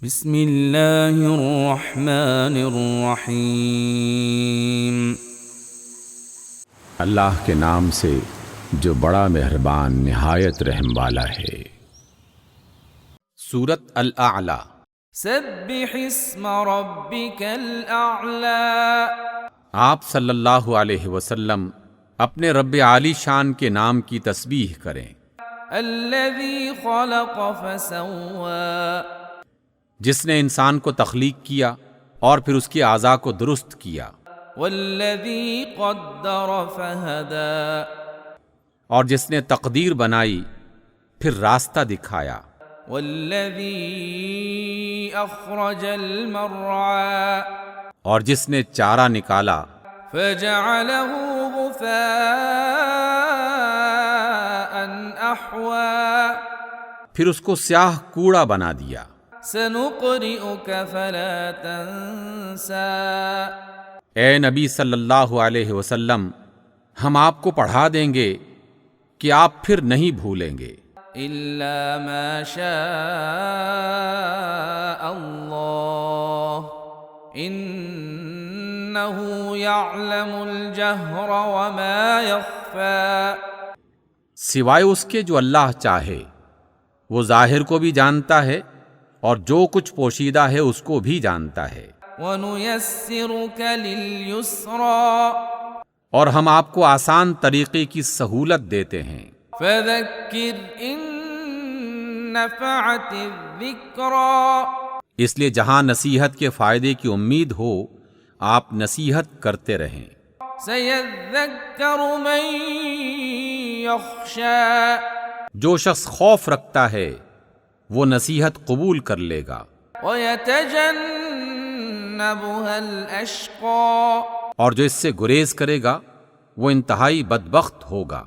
بسم اللہ الرحمن الرحیم۔ اللہ کے نام سے جو بڑا مہربان نہایت رحم والا ہے۔ سورۃ الاعلی۔ سبح اسم ربک الاعلی۔ آپ صلی اللہ علیہ وسلم اپنے رب عالی شان کے نام کی تسبیح کریں۔ الذی خلق فسوی۔ جس نے انسان کو تخلیق کیا اور پھر اس کی اعضاء کو درست کیا۔ والذی قدر فہدی۔ اور جس نے تقدیر بنائی پھر راستہ دکھایا۔ والذی اخرج المرعی۔ اور جس نے چارہ نکالا فجعلہ غثاء احوی۔ پھر اس کو سیاہ کوڑا بنا دیا۔ سنقرئک فلا تنسى۔ اے نبی صلی اللہ علیہ وسلم، ہم آپ کو پڑھا دیں گے کہ آپ پھر نہیں بھولیں گے، الا ما شاء اللہ انہ یعلم الجہر وما یخفی۔ سوائے اس کے جو اللہ چاہے، وہ ظاہر کو بھی جانتا ہے اور جو کچھ پوشیدہ ہے اس کو بھی جانتا ہے۔ وَنُيَسِّرُكَ لِلْيُسْرَىٰ۔ اور ہم آپ کو آسان طریقے کی سہولت دیتے ہیں۔ فَذَكِّرْ إِن نَّفَعَتِ الذِّكْرَىٰ۔ اس لیے جہاں نصیحت کے فائدے کی امید ہو، آپ نصیحت کرتے رہیں۔ سَيَذَّكَّرُ مَن يَخْشَىٰ۔ جو شخص خوف رکھتا ہے وہ نصیحت قبول کر لے گا۔ وَيَتَجَنَّبُهَا الْأَشْقَىٰ۔ اور جو اس سے گریز کرے گا وہ انتہائی بدبخت ہوگا۔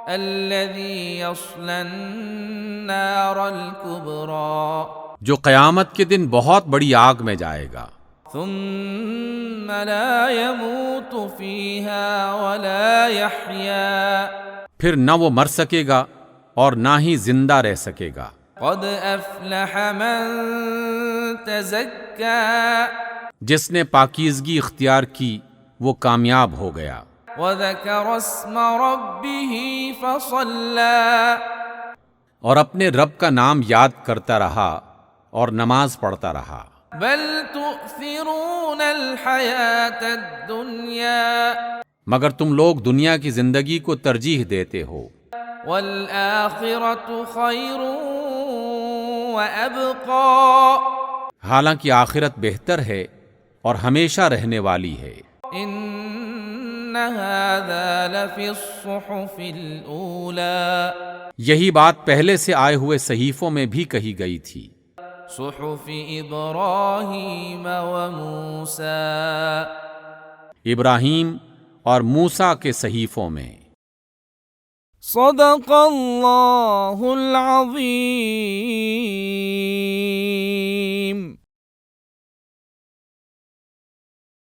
الَّذِي يَصْلَى النَّارَ الْكُبْرَىٰ۔ جو قیامت کے دن بہت بڑی آگ میں جائے گا۔ ثُمَّ لَا يَمُوتُ فِيهَا وَلَا يَحْيَىٰ۔ پھر نہ وہ مر سکے گا اور نہ ہی زندہ رہ سکے گا۔ قد افلح من تزکا۔ جس نے پاکیزگی اختیار کی وہ کامیاب ہو گیا۔ وذکر اسم ربہ فصلی۔ اور اپنے رب کا نام یاد کرتا رہا اور نماز پڑھتا رہا۔ بل تؤثرون الحیاۃ الدنیا۔ مگر تم لوگ دنیا کی زندگی کو ترجیح دیتے ہو۔ والآخرۃ خیر وَأَبْقَىٰ۔ حالانکہ آخرت بہتر ہے اور ہمیشہ رہنے والی ہے۔ إِنَّ هَٰذَا لَفِي الصُّحُفِ الْأُولَىٰ۔ یہی بات پہلے سے آئے ہوئے صحیفوں میں بھی کہی گئی تھی۔ صُحُفِ إِبْرَاهِيمَ وَمُوسَىٰ۔ ابراہیم اور موسیٰ کے صحیفوں میں۔ صدق اللہ العظیم۔